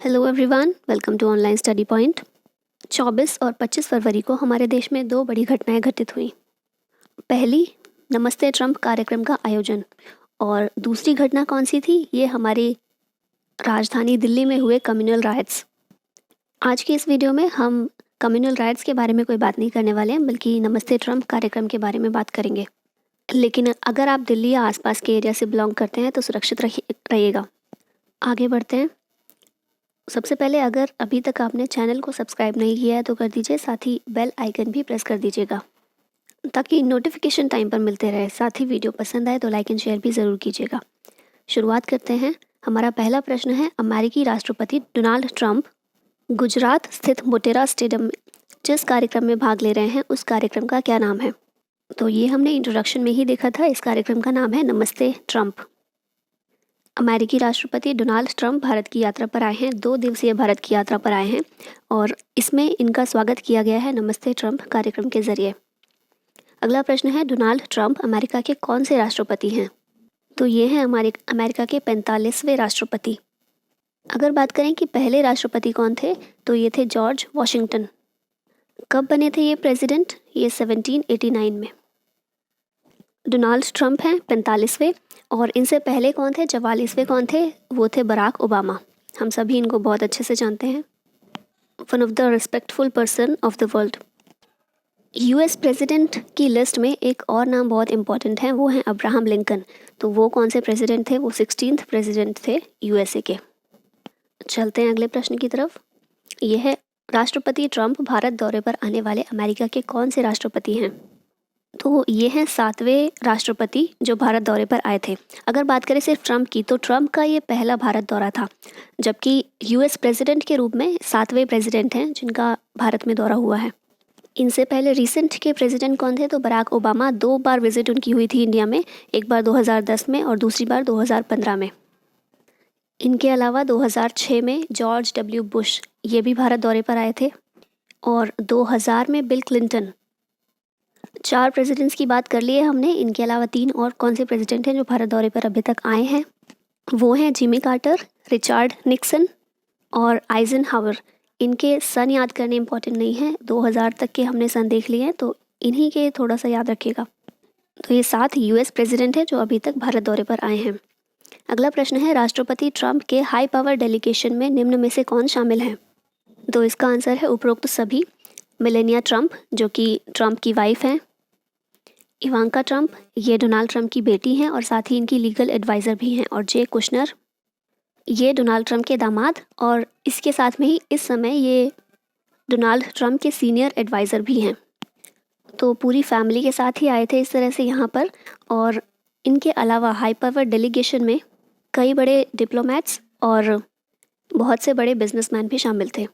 Hello everyone, welcome to online study point. 24 और 25 फरवरी को हमारे देश में दो बड़ी घटनाएं घटित हुई। पहली, नमस्ते ट्रंप कार्यक्रम का आयोजन, और दूसरी घटना कौन सी थी? ये हमारी राजधानी दिल्ली में हुए कम्युनल राइट्स। आज की इस वीडियो में हम कम्युनल राइट्स के बारे में कोई बात नहीं करने वाले हैं, बल्कि नमस्ते ट्रंप कार्यक्रम के बारे में बात करेंगे। लेकिन अगर आप दिल्ली या आसपास के एरिया से बिलोंग करते हैं तो सुरक्षित रहिएगा। आगे बढ़ते हैं। सबसे पहले, अगर अभी तक आपने चैनल को सब्सक्राइब नहीं किया है तो कर दीजिए, साथ ही बेल आइकन भी प्रेस कर दीजिएगा ताकि नोटिफिकेशन टाइम पर मिलते रहे। साथ ही वीडियो पसंद आए तो लाइक एंड शेयर भी ज़रूर कीजिएगा। शुरुआत करते हैं। हमारा पहला प्रश्न है, अमेरिकी राष्ट्रपति डोनाल्ड ट्रंप गुजरात स्थित मोटेरा स्टेडियम में जिस कार्यक्रम में भाग ले रहे हैं उस कार्यक्रम का क्या नाम है? तो ये हमने इंट्रोडक्शन में ही देखा था। इस कार्यक्रम का नाम है नमस्ते ट्रंप। अमेरिकी राष्ट्रपति डोनाल्ड ट्रंप भारत की यात्रा पर आए हैं, 2 दिवसीय भारत की यात्रा पर आए हैं, और इसमें इनका स्वागत किया गया है नमस्ते ट्रंप कार्यक्रम के जरिए। अगला प्रश्न है, डोनाल्ड ट्रंप अमेरिका के कौन से राष्ट्रपति हैं? तो ये हैं अमेरिका के 45वें राष्ट्रपति। अगर बात करें कि पहले राष्ट्रपति कौन थे, तो ये थे जॉर्ज वॉशिंगटन। कब बने थे ये प्रेसिडेंट? ये 1789 में। डोनाल्ड ट्रंप हैं 45वें, और इनसे पहले कौन थे? 44वें कौन थे? वो थे बराक ओबामा। हम सभी इनको बहुत अच्छे से जानते हैं। One of the respectful person of the world. US president की लिस्ट में एक और नाम बहुत इंपॉर्टेंट है, वो हैं अब्राहम लिंकन। तो वो कौन से प्रेसिडेंट थे? वो 16th प्रेसिडेंट थे यूएसए के। चलते हैं अगले प्रश्न की तरफ। यह है, राष्ट्रपति ट्रंप भारत दौरे पर आने वाले अमेरिका के कौन से राष्ट्रपति हैं? तो ये हैं 7वें राष्ट्रपति जो भारत दौरे पर आए थे। अगर बात करें सिर्फ ट्रंप की, तो ट्रंप का ये पहला भारत दौरा था, जबकि यूएस प्रेसिडेंट के रूप में 7वें प्रेसिडेंट हैं जिनका भारत में दौरा हुआ है। इनसे पहले रिसेंट के प्रेसिडेंट कौन थे? तो बराक ओबामा। 2 बार विजिट उनकी हुई थी इंडिया में, एक बार 2010 में और दूसरी बार 2015 में। इनके अलावा 2006 में जॉर्ज डब्ल्यू बुश ये भी भारत दौरे पर आए थे, और 2000 में बिल क्लिंटन। 4 प्रेसिडेंट्स की बात कर ली है हमने। इनके अलावा 3 और कौन से प्रेसिडेंट हैं जो भारत दौरे पर अभी तक आए हैं? वो हैं जिमी कार्टर, रिचर्ड निक्सन और आइजनहावर। इनके सन याद करने इंपॉर्टेंट नहीं है, 2000 तक के हमने सन देख लिए हैं, तो इन्हीं के थोड़ा सा याद रखिएगा। तो ये 7 यूएस प्रेसिडेंट हैं जो अभी तक भारत दौरे पर आए हैं। अगला प्रश्न है, राष्ट्रपति ट्रंप के हाई पावर डेलीगेशन में निम्न में से कौन शामिल है? तो इसका आंसर है उपरोक्त सभी। मेलेनिया ट्रंप जो कि ट्रंप की वाइफ हैं, इवांका ट्रंप ये डोनाल्ड ट्रंप की बेटी हैं और साथ ही इनकी लीगल एडवाइज़र भी हैं, और जे कुशनर ये डोनाल्ड ट्रंप के दामाद, और इसके साथ में ही इस समय ये डोनाल्ड ट्रंप के सीनियर एडवाइज़र भी हैं। तो पूरी फैमिली के साथ ही आए थे इस तरह से यहाँ पर। और इनके अलावा हाई पावर डेलीगेशन में कई बड़े डिप्लोमेट्स और बहुत से बड़े बिजनेसमैन भी शामिल थे।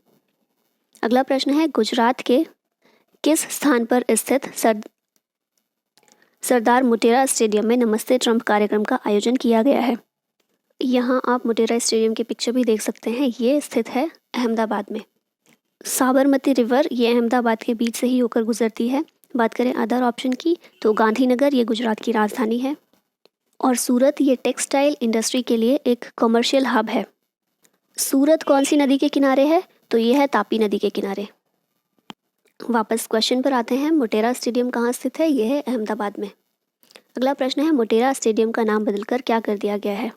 अगला प्रश्न है, गुजरात के किस स्थान पर स्थित सरदार मोटेरा स्टेडियम में नमस्ते ट्रंप कार्यक्रम का आयोजन किया गया है? यहाँ आप मोटेरा स्टेडियम की पिक्चर भी देख सकते हैं। ये स्थित है अहमदाबाद में। साबरमती रिवर ये अहमदाबाद के बीच से ही होकर गुजरती है। बात करें अदर ऑप्शन की, तो गांधीनगर ये गुजरात की राजधानी है, और सूरत ये टेक्सटाइल इंडस्ट्री के लिए एक कमर्शियल हब है। सूरत कौन सी नदी के किनारे है? तो ये है तापी नदी के किनारे। वापस क्वेश्चन पर आते हैं, मोटेरा स्टेडियम कहाँ स्थित है? यह है अहमदाबाद में। अगला प्रश्न है, मोटेरा स्टेडियम का नाम बदलकर क्या कर दिया गया है?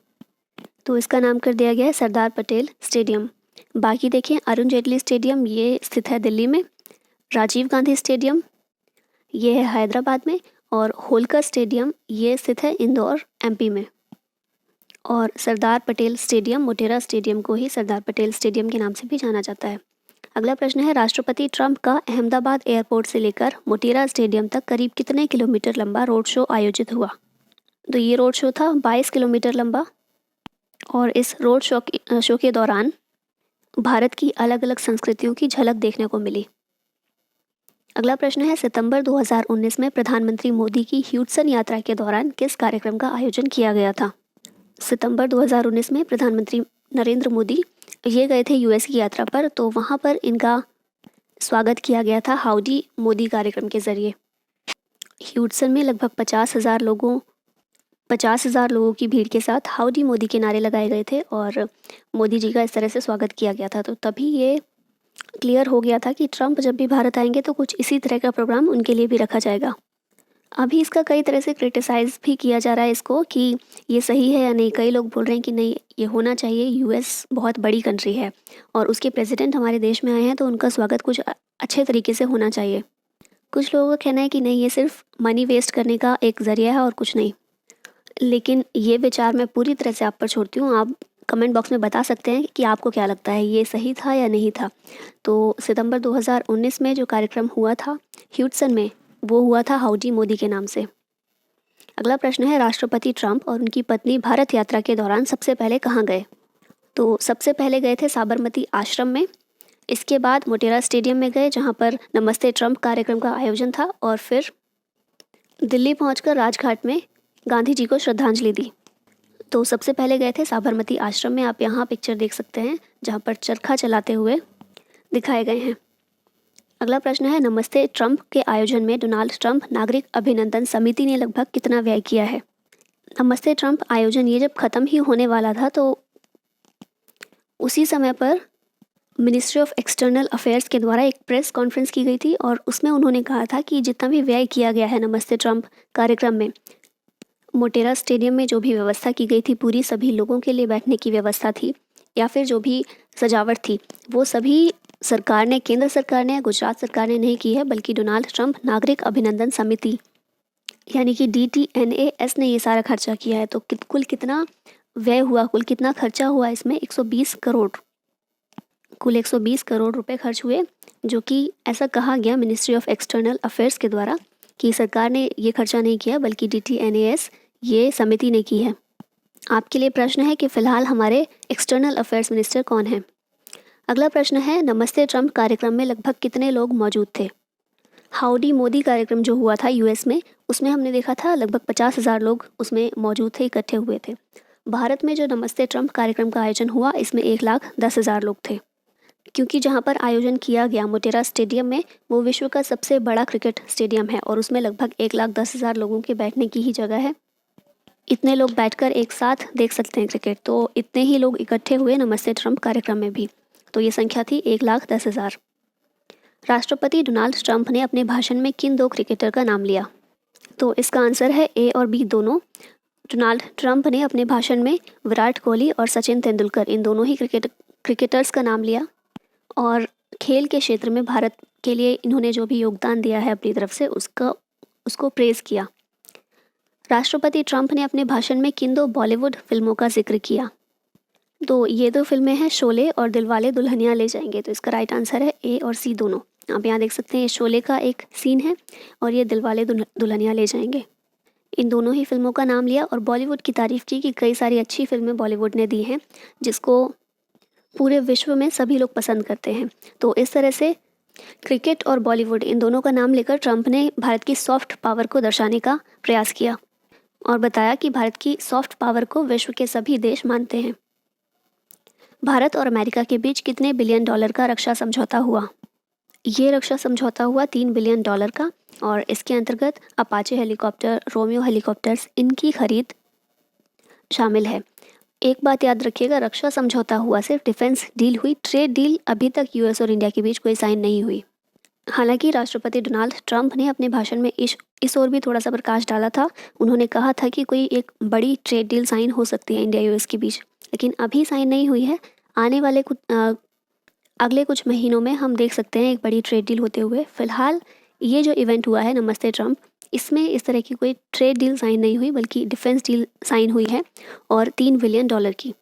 तो इसका नाम कर दिया गया है सरदार पटेल स्टेडियम। बाकी देखिए, अरुण जेटली स्टेडियम ये स्थित है दिल्ली में, राजीव गांधी स्टेडियम ये है हैदराबाद में, और होलकर स्टेडियम ये स्थित है इंदौर एमपी में। और सरदार पटेल स्टेडियम, मोटेरा स्टेडियम को ही सरदार पटेल स्टेडियम के नाम से भी जाना जाता है। अगला प्रश्न है, राष्ट्रपति ट्रंप का अहमदाबाद एयरपोर्ट से लेकर मोटेरा स्टेडियम तक करीब कितने किलोमीटर लंबा रोड शो आयोजित हुआ? तो ये रोड शो था 22 किलोमीटर लंबा, और इस रोड शो के दौरान भारत की अलग अलग संस्कृतियों की झलक देखने को मिली। अगला प्रश्न है, सितंबर 2019 में प्रधानमंत्री मोदी की ह्यूस्टन यात्रा के दौरान किस कार्यक्रम का आयोजन किया गया था? सितंबर 2019 में प्रधानमंत्री नरेंद्र मोदी ये गए थे यूएस की यात्रा पर, तो वहाँ पर इनका स्वागत किया गया था हाउडी मोदी कार्यक्रम के ज़रिए। ह्यूस्टन में लगभग 50,000 लोगों 50,000 लोगों की भीड़ के साथ हाउडी मोदी के नारे लगाए गए थे और मोदी जी का इस तरह से स्वागत किया गया था। तो तभी ये क्लियर हो गया था कि ट्रंप जब भी भारत आएंगे तो कुछ इसी तरह का प्रोग्राम उनके लिए भी रखा जाएगा। अभी इसका कई तरह से क्रिटिसाइज़ भी किया जा रहा है इसको कि ये सही है या नहीं। कई लोग बोल रहे हैं कि नहीं, ये होना चाहिए। यूएस बहुत बड़ी कंट्री है और उसके प्रेसिडेंट हमारे देश में आए हैं तो उनका स्वागत कुछ अच्छे तरीके से होना चाहिए। कुछ लोगों का कहना है कि नहीं, ये सिर्फ मनी वेस्ट करने का एक ज़रिया है और कुछ नहीं। लेकिन ये विचार मैं पूरी तरह से आप पर छोड़ती हूँ। आप कमेंट बॉक्स में बता सकते हैं कि आपको क्या लगता है, ये सही था या नहीं था। तो सितंबर 2019 में जो कार्यक्रम हुआ था ह्यूस्टन में, वो हुआ था हाउडी मोदी के नाम से। अगला प्रश्न है, राष्ट्रपति ट्रंप और उनकी पत्नी भारत यात्रा के दौरान सबसे पहले कहाँ गए? तो सबसे पहले गए थे साबरमती आश्रम में। इसके बाद मोटेरा स्टेडियम में गए जहाँ पर नमस्ते ट्रंप कार्यक्रम का आयोजन था, और फिर दिल्ली पहुंचकर राजघाट में गांधी जी को श्रद्धांजलि दी। तो सबसे पहले गए थे साबरमती आश्रम में। आप यहाँ पिक्चर देख सकते हैं जहाँ पर चरखा चलाते हुए दिखाए गए हैं। अगला प्रश्न है, नमस्ते ट्रंप के आयोजन में डोनाल्ड ट्रंप नागरिक अभिनंदन समिति ने लगभग कितना व्यय किया है? नमस्ते ट्रंप आयोजन ये जब ख़त्म ही होने वाला था तो उसी समय पर मिनिस्ट्री ऑफ एक्सटर्नल अफेयर्स के द्वारा एक प्रेस कॉन्फ्रेंस की गई थी और उसमें उन्होंने कहा था कि जितना भी व्यय किया गया है नमस्ते ट्रंप कार्यक्रम में, मोटेरा स्टेडियम में जो भी व्यवस्था की गई थी, पूरी सभी लोगों के लिए बैठने की व्यवस्था थी या फिर जो भी सजावट थी, वो सभी सरकार ने, केंद्र सरकार ने, गुजरात सरकार ने नहीं की है, बल्कि डोनाल्ड ट्रंप नागरिक अभिनंदन समिति यानी कि DTNAS ने ये सारा खर्चा किया है। तो कुल कितना व्यय हुआ, कुल कितना खर्चा हुआ इसमें? 120 करोड़, कुल 120 करोड़ रुपए खर्च हुए, जो कि ऐसा कहा गया मिनिस्ट्री ऑफ एक्सटर्नल अफेयर्स के द्वारा कि सरकार ने ये खर्चा नहीं किया बल्कि DTNAS ये समिति ने की है। आपके लिए प्रश्न है कि फ़िलहाल हमारे एक्सटर्नल अफेयर्स मिनिस्टर कौन हैं? अगला प्रश्न है, नमस्ते ट्रंप कार्यक्रम में लगभग कितने लोग मौजूद थे? हाउडी मोदी कार्यक्रम जो हुआ था यूएस में, उसमें हमने देखा था लगभग 50,000 लोग उसमें मौजूद थे, इकट्ठे हुए थे। भारत में जो नमस्ते ट्रंप कार्यक्रम का आयोजन हुआ, इसमें 1,10,000 लोग थे, क्योंकि जहां पर आयोजन किया गया मोटेरा स्टेडियम में, वो विश्व का सबसे बड़ा क्रिकेट स्टेडियम है और उसमें लगभग 1,10,000 लोगों के बैठने की ही जगह है। इतने लोग बैठकर एक साथ देख सकते हैं क्रिकेट, तो इतने ही लोग इकट्ठे हुए नमस्ते ट्रंप कार्यक्रम में भी। तो ये संख्या थी 1,10,000। राष्ट्रपति डोनाल्ड ट्रंप ने अपने भाषण में किन 2 क्रिकेटर का नाम लिया? तो इसका आंसर है ए और बी दोनों। डोनाल्ड ट्रंप ने अपने भाषण में विराट कोहली और सचिन तेंदुलकर, इन दोनों ही क्रिकेटर्स का नाम लिया और खेल के क्षेत्र में भारत के लिए इन्होंने जो भी योगदान दिया है अपनी तरफ से उसको प्रेज़ किया। राष्ट्रपति ट्रंप ने अपने भाषण में किन 2 बॉलीवुड फिल्मों का जिक्र किया? तो ये 2 फिल्में हैं शोले और दिलवाले दुल्हनिया ले जाएंगे। तो इसका राइट आंसर है ए और सी दोनों। आप यहाँ देख सकते हैं, शोले का एक सीन है और ये दिलवाले दुल्हनिया ले जाएंगे। इन दोनों ही फिल्मों का नाम लिया और बॉलीवुड की तारीफ़ की कि कई सारी अच्छी फिल्में बॉलीवुड ने दी हैं जिसको पूरे विश्व में सभी लोग पसंद करते हैं। तो इस तरह से क्रिकेट और बॉलीवुड, इन दोनों का नाम लेकर ट्रंप ने भारत की सॉफ्ट पावर को दर्शाने का प्रयास किया और बताया कि भारत की सॉफ्ट पावर को विश्व के सभी देश मानते हैं। भारत और अमेरिका के बीच कितने बिलियन डॉलर का रक्षा समझौता हुआ? ये रक्षा समझौता हुआ $3 बिलियन का और इसके अंतर्गत अपाचे हेलीकॉप्टर, रोमियो हेलीकॉप्टर्स, इनकी खरीद शामिल है। एक बात याद रखिएगा, रक्षा समझौता हुआ, सिर्फ डिफेंस डील हुई, ट्रेड डील अभी तक यूएस और इंडिया के बीच कोई साइन नहीं हुई। हालांकि राष्ट्रपति डोनाल्ड ट्रंप ने अपने भाषण में इस ओर भी थोड़ा सा प्रकाश डाला था। उन्होंने कहा था कि कोई एक बड़ी ट्रेड डील साइन हो सकती है इंडिया यूएस के बीच, लेकिन अभी साइन नहीं हुई है। आने वाले अगले कुछ महीनों में हम देख सकते हैं एक बड़ी ट्रेड डील होते हुए। फिलहाल ये जो इवेंट हुआ है नमस्ते ट्रंप, इसमें इस तरह की कोई ट्रेड डील साइन नहीं हुई, बल्कि डिफेंस डील साइन हुई है और $3 बिलियन की।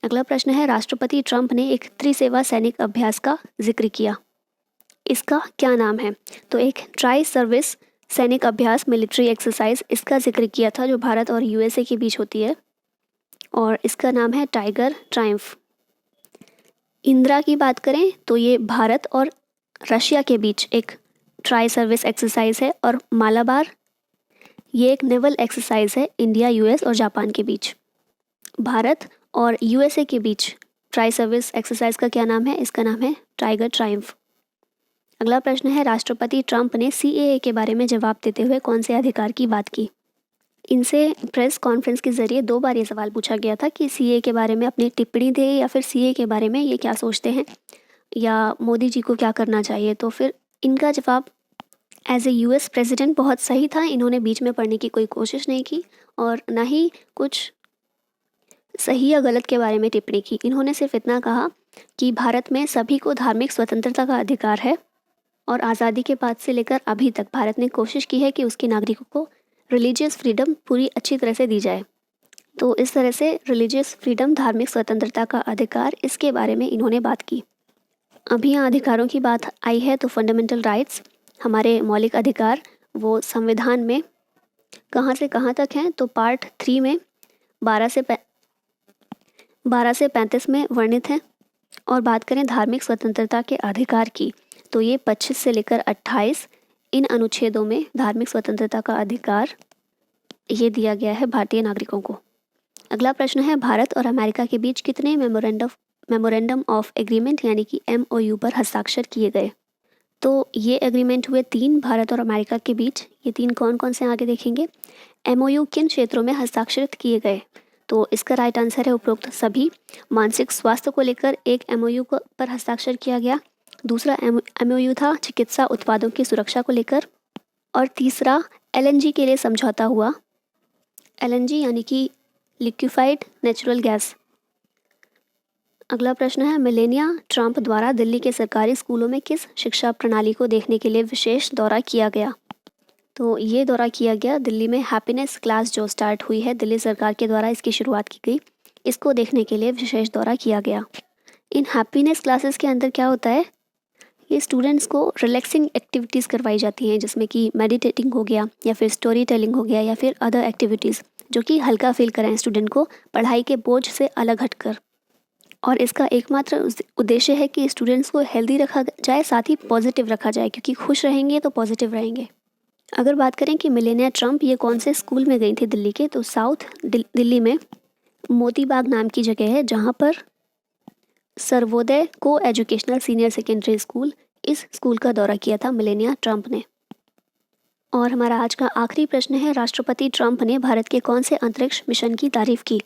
अगला प्रश्न है, राष्ट्रपति ट्रंप ने एक त्रिसेवा सैनिक अभ्यास का जिक्र किया, इसका क्या नाम है? तो एक ट्राई सर्विस सैनिक अभ्यास, मिलिट्री एक्सरसाइज, इसका जिक्र किया था जो भारत और यूएसए के बीच होती है और इसका नाम है टाइगर ट्रायम्फ। इंदिरा की बात करें तो ये भारत और रशिया के बीच एक ट्राई सर्विस एक्सरसाइज है और मालाबार ये एक नेवल एक्सरसाइज है इंडिया, यूएस और जापान के बीच। भारत और यूएसए के बीच ट्राई सर्विस एक्सरसाइज का क्या नाम है? इसका नाम है टाइगर ट्रायम्फ। अगला प्रश्न है, राष्ट्रपति ट्रंप ने CAA के बारे में जवाब देते हुए कौन से अधिकार की बात की? इनसे प्रेस कॉन्फ्रेंस के ज़रिए 2 बार ये सवाल पूछा गया था कि सीए के बारे में अपनी टिप्पणी दें या फिर सीए के बारे में ये क्या सोचते हैं या मोदी जी को क्या करना चाहिए। तो फिर इनका जवाब एज ए यूएस प्रेसिडेंट बहुत सही था। इन्होंने बीच में पढ़ने की कोई कोशिश नहीं की और ना ही कुछ सही या गलत के बारे में टिप्पणी की। इन्होंने सिर्फ इतना कहा कि भारत में सभी को धार्मिक स्वतंत्रता का अधिकार है और आज़ादी के बाद से लेकर अभी तक भारत ने कोशिश की है कि उसके नागरिकों को रिलीजियस फ्रीडम पूरी अच्छी तरह से दी जाए। तो इस तरह से रिलीजियस फ्रीडम, धार्मिक स्वतंत्रता का अधिकार, इसके बारे में इन्होंने बात की। अभी यहाँ अधिकारों की बात आई है तो फंडामेंटल राइट्स, हमारे मौलिक अधिकार, वो संविधान में कहाँ से कहाँ तक हैं तो पार्ट 3 में 12 से 35 में वर्णित हैं। और बात करें धार्मिक स्वतंत्रता के अधिकार की तो ये 25 से लेकर 28 इन अनुच्छेदों में धार्मिक स्वतंत्रता का अधिकार ये दिया गया है भारतीय नागरिकों को। अगला प्रश्न है, भारत और अमेरिका के बीच कितने मेमोरेंडम ऑफ एग्रीमेंट यानी कि MOU पर हस्ताक्षर किए गए। तो ये एग्रीमेंट हुए 3 भारत और अमेरिका के बीच। ये 3 कौन कौन से आगे देखेंगे। MOU किन क्षेत्रों में हस्ताक्षरित किए गए, तो इसका राइट आंसर है उपरोक्त सभी। मानसिक स्वास्थ्य को लेकर एक MOU पर हस्ताक्षर किया गया। दूसरा MOU था चिकित्सा उत्पादों की सुरक्षा को लेकर। और तीसरा LNG के लिए समझौता हुआ। LNG यानी कि लिक्विफाइड नेचुरल गैस। अगला प्रश्न है, मेलेनिया ट्रंप द्वारा दिल्ली के सरकारी स्कूलों में किस शिक्षा प्रणाली को देखने के लिए विशेष दौरा किया गया। तो ये दौरा किया गया दिल्ली में हैप्पीनेस क्लास जो स्टार्ट हुई है, दिल्ली सरकार के द्वारा इसकी शुरुआत की गई, इसको देखने के लिए विशेष दौरा किया गया। इन हैप्पीनेस क्लासेस के अंदर क्या होता है, ये स्टूडेंट्स को रिलैक्सिंग एक्टिविटीज़ करवाई जाती हैं, जिसमें कि मेडिटेटिंग हो गया या फिर स्टोरी टेलिंग हो गया या फिर अदर एक्टिविटीज़ जो कि हल्का फील कराएं स्टूडेंट को पढ़ाई के बोझ से अलग हटकर। और इसका एकमात्र उद्देश्य है कि स्टूडेंट्स को हेल्दी रखा जाए, साथ ही पॉजिटिव रखा जाए, क्योंकि खुश रहेंगे तो पॉजिटिव रहेंगे। अगर बात करें कि मेलेनिया ट्रंप ये कौन से स्कूल में गई थी दिल्ली के, तो साउथ दिल्ली में मोती बाग नाम की जगह है जहाँ पर सर्वोदय को एजुकेशनल सीनियर सेकेंडरी स्कूल, इस स्कूल का दौरा किया था मेलेनिया ट्रंप ने। और हमारा आज का आखिरी प्रश्न है, राष्ट्रपति ट्रंप ने भारत के कौन से अंतरिक्ष मिशन की तारीफ की।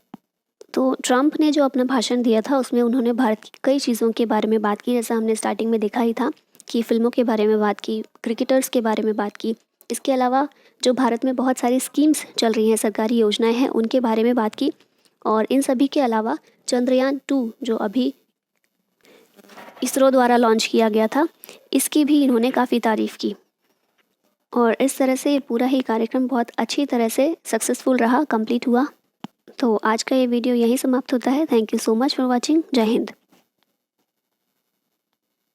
तो ट्रंप ने जो अपना भाषण दिया था उसमें उन्होंने भारत की कई चीज़ों के बारे में बात की, जैसा हमने स्टार्टिंग में देखा ही था कि फिल्मों के बारे में बात की, क्रिकेटर्स के बारे में बात की। इसके अलावा जो भारत में बहुत सारी स्कीम्स चल रही हैं, सरकारी योजनाएं हैं, उनके बारे में बात की। और इन सभी के अलावा चंद्रयान 2 जो अभी इसरो द्वारा लॉन्च किया गया था, इसकी भी इन्होंने काफ़ी तारीफ़ की। और इस तरह से पूरा ही कार्यक्रम बहुत अच्छी तरह से सक्सेसफुल रहा, कंप्लीट हुआ। तो आज का ये वीडियो यहीं समाप्त होता है। Thank you so much for watching. जय हिंद।